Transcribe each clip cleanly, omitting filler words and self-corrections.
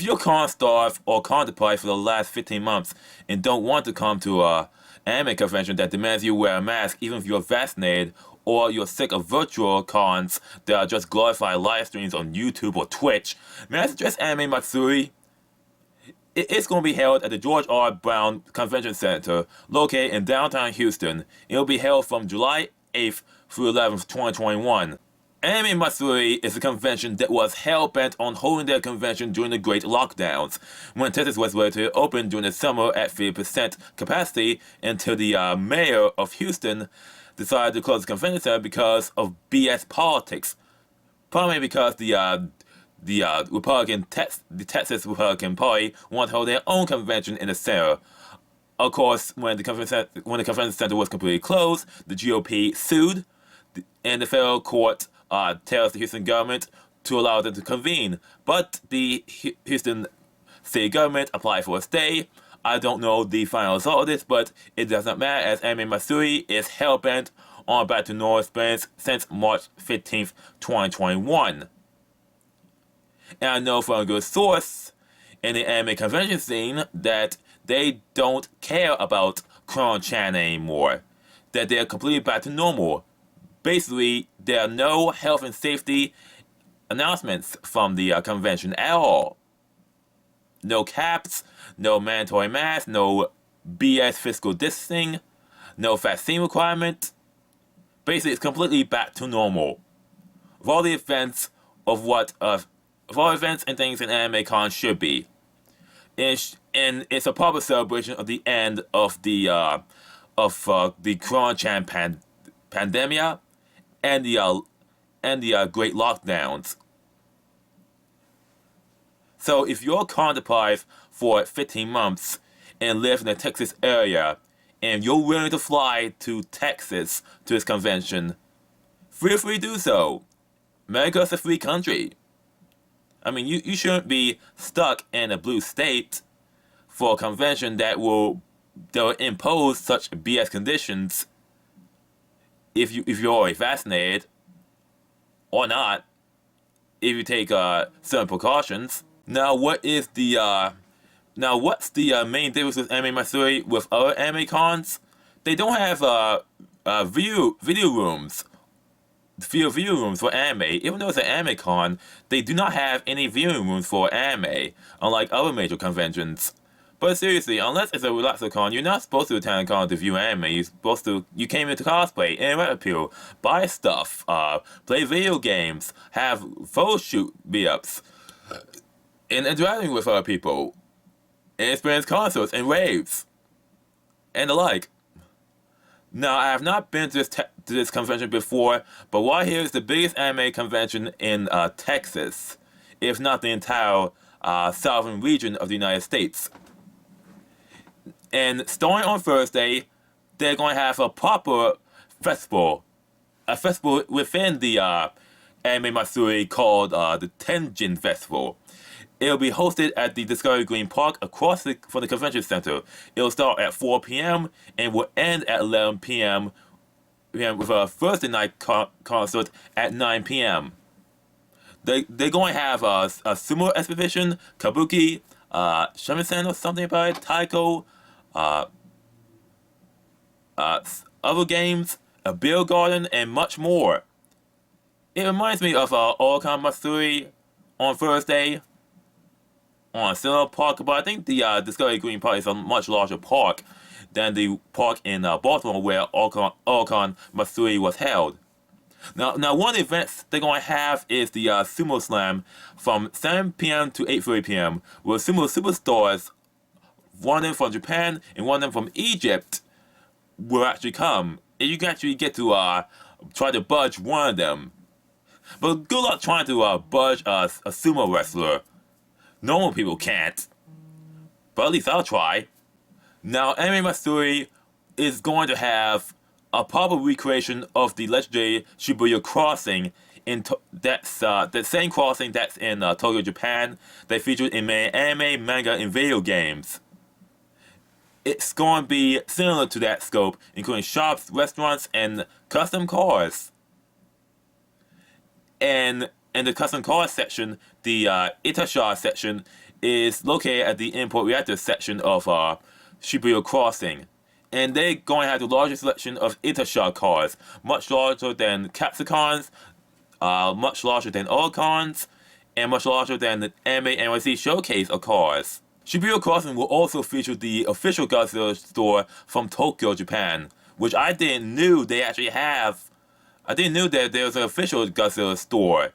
you're con-starved or con-deprived for the last 15 months and don't want to come to a anime convention that demands you wear a mask even if you're vaccinated, or you're sick of virtual cons that are just glorified live streams on YouTube or Twitch, may I suggest Anime Matsuri? It's going to be held at the George R. Brown Convention Center, located in downtown Houston. It will be held from July 8th through 11th, 2021. Anime Matsuri is a convention that was hell-bent on holding their convention during the Great Lockdowns, when Texas was ready to open during the summer at 50% capacity until the mayor of Houston decided to close the convention center because of BS politics. Probably because the Texas Republican Party wanted to hold their own convention in the center. Of course, when the convention center was completely closed, the GOP sued, and the federal court tells the Houston government to allow them to convene. But the Houston city government applied for a stay. I don't know the final result of this, but it does not matter, as Anime Matsuri is hell-bent on back to normal experience since March 15th, 2021. And I know from a good source in the anime convention scene that they don't care about coronachan anymore. That they're completely back to normal. Basically, there are no health and safety announcements from the convention at all. No caps, no mandatory masks, no BS physical distancing, no vaccine requirement. Basically, it's completely back to normal. Of all the events of all events and things in Anime Con should be. And it's a proper celebration of the end of the coronachan pandemia and the great lockdowns. So if you're con-deprived for 15 months and live in the Texas area, and you're willing to fly to Texas to this convention, feel free to do so. America's a free country. I mean, you shouldn't be stuck in a blue state for a convention that will impose such BS conditions if you're already vaccinated or not, if you take certain precautions. Now, what's the main difference with Anime Matsuri with other anime cons? They don't have video rooms. Video rooms for anime. Even though it's an anime con, they do not have any viewing rooms for anime, unlike other major conventions. But seriously, unless it's a relaxer con, you're not supposed to attend a con to view anime. You came into cosplay, interact with people, buy stuff, play video games, have photo shoot meetups, and interacting with other people, and experience concerts and raves, and the like. Now, I have not been to this convention before, but what I hear is the biggest anime convention in Texas, if not the entire southern region of the United States. And starting on Thursday, they're going to have a proper festival. A festival within the Anime Matsuri called the Tenjin Festival. It'll be hosted at the Discovery Green Park across from the convention center. It'll start at 4 p.m. and will end at 11 p.m. with a Thursday night concert at 9 p.m. They're going to have a sumo exhibition, kabuki, shamisen or something about it, taiko, other games, a beer garden, and much more. It reminds me of Otaku Matsuri on Thursday on Central Park, but I think the Discovery Green Park is a much larger park than the park in Baltimore where Otaku Matsuri was held. Now, one of the events they're going to have is the Sumo Slam from 7 p.m. to 8:30 p.m. where sumo superstars, one of them from Japan and one of them from Egypt, will actually come. And you can actually get to try to budge one of them. But good luck trying to budge a sumo wrestler. Normal people can't. But at least I'll try. Now, Anime Matsuri is going to have a proper recreation of the legendary Shibuya Crossing. That's the same crossing that's in Tokyo, Japan. They featured in many anime, manga, and video games. It's going to be similar to that scope, including shops, restaurants, and custom cars. And in the custom car section, the itasha section is located at the import reactor section of Shibuya Crossing. And they're going to have the largest selection of itasha cars, much larger than Capsicons, much larger than Oricons, and much larger than the Anime NYC showcase of cars. Shibuya Crossing will also feature the official Godzilla store from Tokyo, Japan, which I didn't know they actually have. I didn't know that there's an official Godzilla store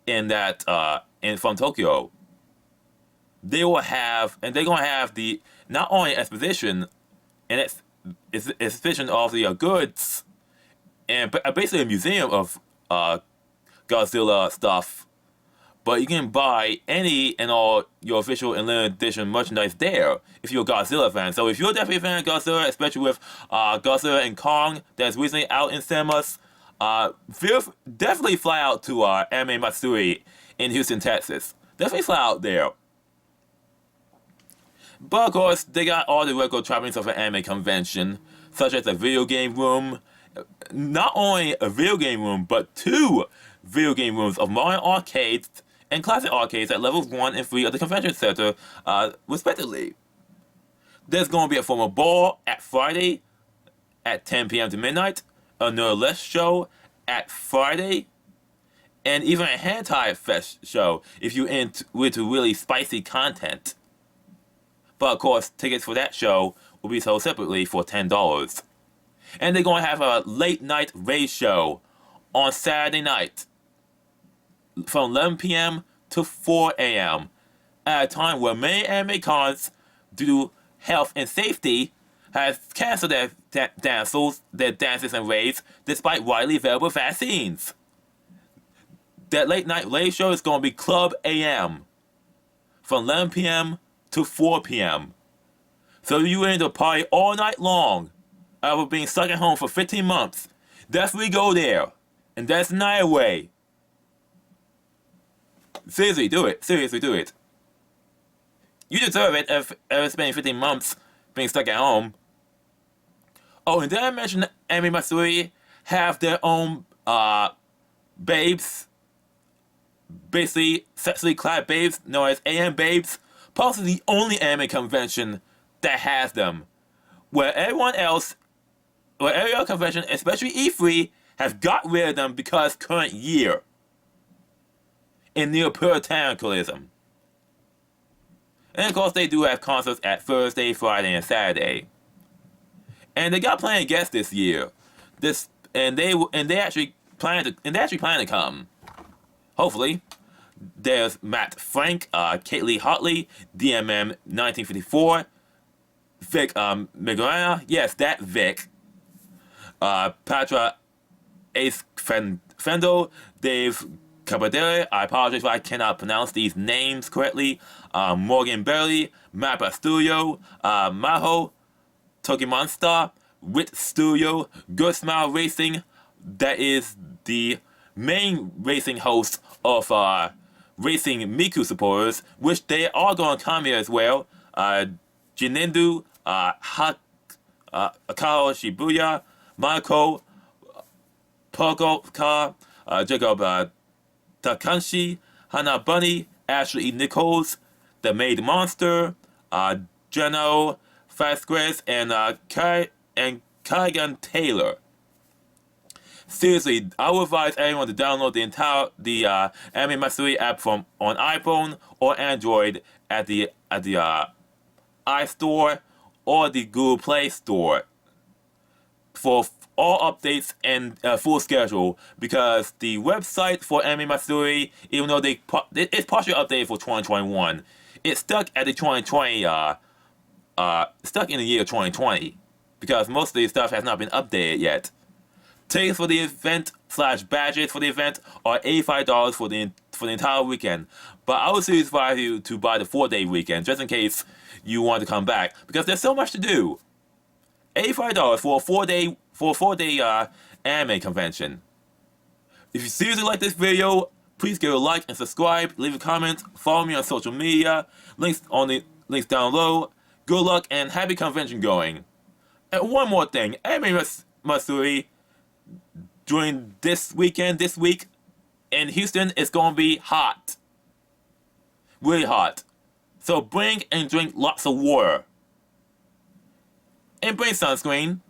in that from Tokyo. They will have, and they're gonna have the not only exposition and exhibition of the goods, and basically a museum of Godzilla stuff. But you can buy any and all your official and limited edition merchandise there if you're a Godzilla fan. So if you're definitely a fan of Godzilla, especially with Godzilla and Kong that's recently out in cinemas, definitely fly out to Anime Matsuri in Houston, Texas. Definitely fly out there. But of course, they got all the regular trappings of an anime convention, such as a video game room. Not only a video game room, but 2 video game rooms of modern arcades and classic arcades at levels 1 and 3 of the convention center, respectively. There's going to be a formal ball at Friday at 10 p.m. to midnight, a nerdlesque show at Friday, and even a hentai fest show if you're into really spicy content. But of course, tickets for that show will be sold separately for $10. And they're going to have a late night rave show on Saturday night from 11 p.m. to 4 a.m. at a time where many anime cons, due to health and safety, have canceled their dances and raves despite widely available vaccines. That late night rave show is going to be Club AM from 11 p.m. to 4 p.m. So if you're into a party all night long after being stuck at home for 15 months, definitely go there. And that's the night away. Seriously, do it. Seriously, do it. You deserve it after spending 15 months being stuck at home. Oh, and did I mention that Anime Matsuri have their own babes? Basically, sexually clad babes known as AM babes. Possibly the only anime convention that has them. Where every other convention, especially E3, has got rid of them because current year. In neo-puritanicalism. And of course they do have concerts at Thursday, Friday, and Saturday. And they got plenty of guests this year. They actually plan to come. Hopefully. There's Matt Frank, Kate Lee Hartley, DMM 1954, Vic Migrana, yes, that Vic, Patra Ace Fendo, Dave Cabadere, I apologize if I cannot pronounce these names correctly, Morgan Berry, Mappa Studio, Maho, Toki Monster, Wit Studio, Good Smile Racing, that is the main racing host of Racing Miku supporters, which they are going to come here as well. Jinindu, Akao Shibuya, Marco, Pogoka, Jacob Takanshi, Hana Bunny, Ashley Nichols, The Maid Monster, Geno, Fastgrace, and Kaigan Taylor. Seriously, I would advise everyone to download the Anime Matsuri app on iPhone or Android at the iStore or the Google Play Store for all updates and full schedule, because the website for Anime Matsuri, even though it's partially updated for 2021, it's stuck at the 2020 stuck in the year 2020 because most of the stuff has not been updated yet. Tickets for the event / badges for the event are $85 for the entire weekend. But I would seriously advise you to buy the 4-day weekend just in case you want to come back, because there's so much to do. $85 for a 4-day anime convention. If you seriously like this video, please give it a like and subscribe, leave a comment, follow me on social media, links down below. Good luck and happy convention going. And one more thing, Anime Matsuri during this week in Houston is going to be hot. Really hot. So bring and drink lots of water. And bring sunscreen.